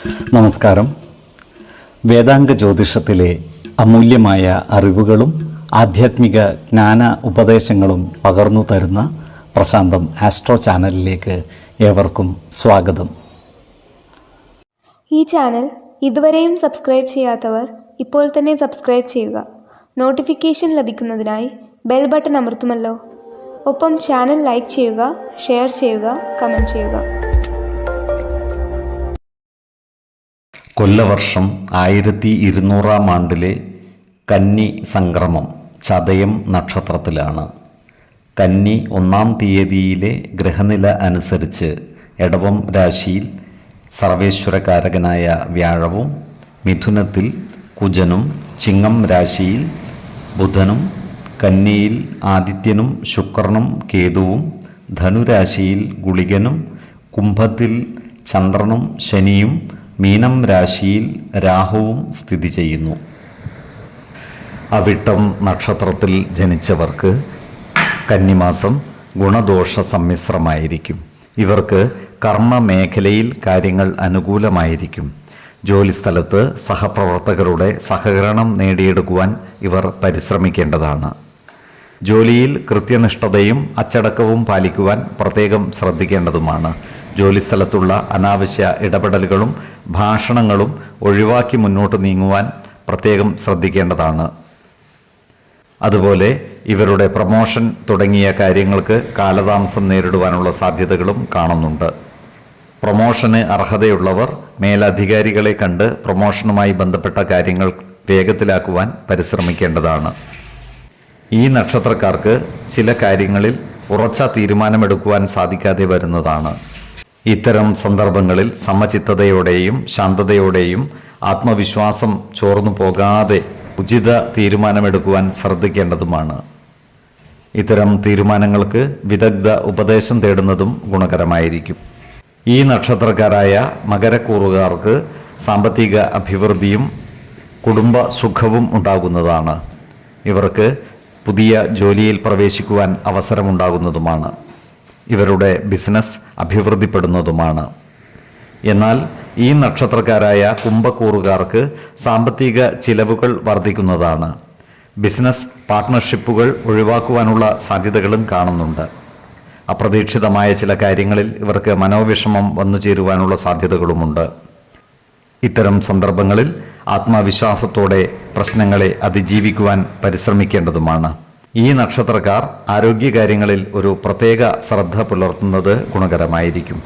നമസ്കാരം. വേദാംഗ ജ്യോതിഷത്തിലെ അമൂല്യമായ അറിവുകളും ആധ്യാത്മിക ജ്ഞാന ഉപദേശങ്ങളും പകർന്നു തരുന്ന പ്രശാന്തം ആസ്ട്രോ ചാനലിലേക്ക് ഏവർക്കും സ്വാഗതം. ഈ ചാനൽ ഇതുവരെയും സബ്സ്ക്രൈബ് ചെയ്യാത്തവർ ഇപ്പോൾ തന്നെ സബ്സ്ക്രൈബ് ചെയ്യുക. നോട്ടിഫിക്കേഷൻ ലഭിക്കുന്നതിനായി ബെൽ ബട്ടൺ അമർത്തുമല്ലോ. ഒപ്പം ചാനൽ ലൈക്ക് ചെയ്യുക, ഷെയർ ചെയ്യുക, കമൻറ്റ് ചെയ്യുക. കൊല്ലവർഷം 1200 ആണ്ടിലെ കന്നി സംക്രമം ചതയം നക്ഷത്രത്തിലാണ്. കന്നി 1-ാം തീയതിയിലെ ഗ്രഹനില അനുസരിച്ച് എടവം രാശിയിൽ സർവേശ്വരകാരകനായ വ്യാഴവും, മിഥുനത്തിൽ കുജനും, ചിങ്ങം രാശിയിൽ ബുധനും, കന്നിയിൽ ആദിത്യനും ശുക്രനും കേതുവും, ധനുരാശിയിൽ ഗുളികനും, കുംഭത്തിൽ ചന്ദ്രനും ശനിയും, മീനം രാശിയിൽ രാഹുവും സ്ഥിതി ചെയ്യുന്നു. അവിട്ടം നക്ഷത്രത്തിൽ ജനിച്ചവർക്ക് കന്നിമാസം ഗുണദോഷ സമ്മിശ്രമായിരിക്കും. ഇവർക്ക് കർമ്മമേഖലയിൽ കാര്യങ്ങൾ അനുകൂലമായിരിക്കും. ജോലിസ്ഥലത്ത് സഹപ്രവർത്തകരുടെ സഹകരണം നേടിയെടുക്കുവാൻ ഇവർ പരിശ്രമിക്കേണ്ടതാണ്. ജോലിയിൽ കൃത്യനിഷ്ഠതയും അച്ചടക്കവും പാലിക്കുവാൻ പ്രത്യേകം ശ്രദ്ധിക്കേണ്ടതുമാണ്. ജോലിസ്ഥലത്തുള്ള അനാവശ്യ ഇടപെടലുകളും ഭാഷണങ്ങളും ഒഴിവാക്കി മുന്നോട്ട് നീങ്ങുവാൻ പ്രത്യേകം ശ്രദ്ധിക്കേണ്ടതാണ്. അതുപോലെ ഇവരുടെ പ്രമോഷൻ തുടങ്ങിയ കാര്യങ്ങൾക്ക് കാലതാമസം നേരിടുവാനുള്ള സാധ്യതകളും കാണുന്നുണ്ട്. പ്രമോഷന് അർഹതയുള്ളവർ മേലധികാരികളെ കണ്ട് പ്രമോഷനുമായി ബന്ധപ്പെട്ട കാര്യങ്ങൾ വേഗത്തിലാക്കുവാൻ പരിശ്രമിക്കേണ്ടതാണ്. ഈ നക്ഷത്രക്കാർക്ക് ചില കാര്യങ്ങളിൽ ഉറച്ച തീരുമാനമെടുക്കുവാൻ സാധിക്കാതെ വരുന്നതാണ്. ഇത്തരം സന്ദർഭങ്ങളിൽ സമചിത്തതയോടെയും ശാന്തതയോടെയും ആത്മവിശ്വാസം ചോർന്നു പോകാതെ ഉചിത തീരുമാനമെടുക്കുവാൻ ശ്രദ്ധിക്കേണ്ടതുമാണ്. ഇത്തരം തീരുമാനങ്ങൾക്ക് വിദഗ്ധ ഉപദേശം തേടുന്നതും ഗുണകരമായിരിക്കും. ഈ നക്ഷത്രക്കാരായ മകരക്കൂറുകാർക്ക് സാമ്പത്തിക അഭിവൃദ്ധിയും കുടുംബ സുഖവും ഉണ്ടാകുന്നതാണ്. ഇവർക്ക് പുതിയ ജോലിയിൽ പ്രവേശിക്കുവാൻ അവസരമുണ്ടാകുന്നതുമാണ്. ഇവരുടെ ബിസിനസ് അഭിവൃദ്ധിപ്പെടുന്നതുമാണ്. എന്നാൽ ഈ നക്ഷത്രക്കാരായ കുംഭക്കൂറുകാർക്ക് സാമ്പത്തിക ചിലവുകൾ വർദ്ധിക്കുന്നതാണ്. ബിസിനസ് പാർട്ട്ണർഷിപ്പുകൾ ഒഴിവാക്കുവാനുള്ള സാധ്യതകളും കാണുന്നുണ്ട്. അപ്രതീക്ഷിതമായ ചില കാര്യങ്ങളിൽ ഇവർക്ക് മനോവിഷമം വന്നു ചേരുവാനുള്ള സാധ്യതകളുമുണ്ട്. ഇത്തരം സന്ദർഭങ്ങളിൽ ആത്മവിശ്വാസത്തോടെ പ്രശ്നങ്ങളെ അതിജീവിക്കുവാൻ പരിശ്രമിക്കേണ്ടതുമാണ്. ഈ നക്ഷത്രക്കാർ ആരോഗ്യകാര്യങ്ങളിൽ ഒരു പ്രത്യേക ശ്രദ്ധ പുലർത്തുന്നത് ഗുണകരമായിരിക്കും.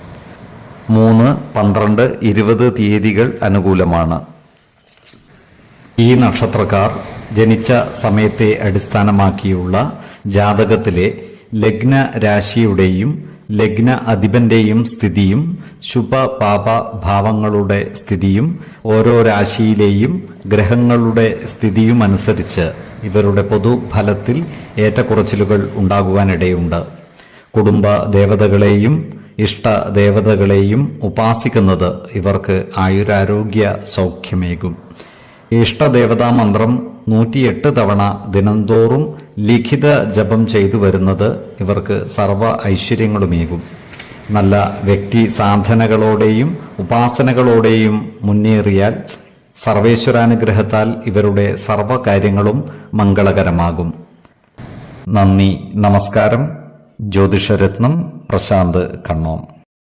3, 12, 20 തീയതികൾ അനുകൂലമാണ്. ഈ നക്ഷത്രക്കാർ ജനിച്ച സമയത്തെ അടിസ്ഥാനമാക്കിയുള്ള ജാതകത്തിലെ ലഗ്ന രാശിയുടെയും ലഗ്ന അധിപന്റെയും സ്ഥിതിയും ശുഭ പാപ ഭാവങ്ങളുടെ സ്ഥിതിയും ഓരോ രാശിയിലെയും ഗ്രഹങ്ങളുടെ സ്ഥിതിയും അനുസരിച്ച് ഇവരുടെ പൊതുഫലത്തിൽ ഏറ്റക്കുറച്ചിലുകൾ ഉണ്ടാകുവാനിടയുണ്ട്. കുടുംബ ദേവതകളെയും ഇഷ്ട ദേവതകളെയും ഉപാസിക്കുന്നത് ഇവർക്ക് ആയുരാരോഗ്യ സൗഖ്യമേകും. ഇഷ്ടദേവതാ മന്ത്രം 108 തവണ ദിനംതോറും ലിഖിത ജപം ചെയ്തു വരുന്നത് ഇവർക്ക് സർവ ഐശ്വര്യങ്ങളുമേകും. നല്ല വ്യക്തി സാധനകളോടെയും ഉപാസനകളോടെയും മുന്നേറിയാൽ സർവേശ്വരാനുഗ്രഹത്താൽ ഇവരുടെ സർവകാര്യങ്ങളും മംഗളകരമാകും. നന്ദി, നമസ്കാരം. ജ്യോതിഷരത്നം പ്രശാന്ത് കണ്ണോം.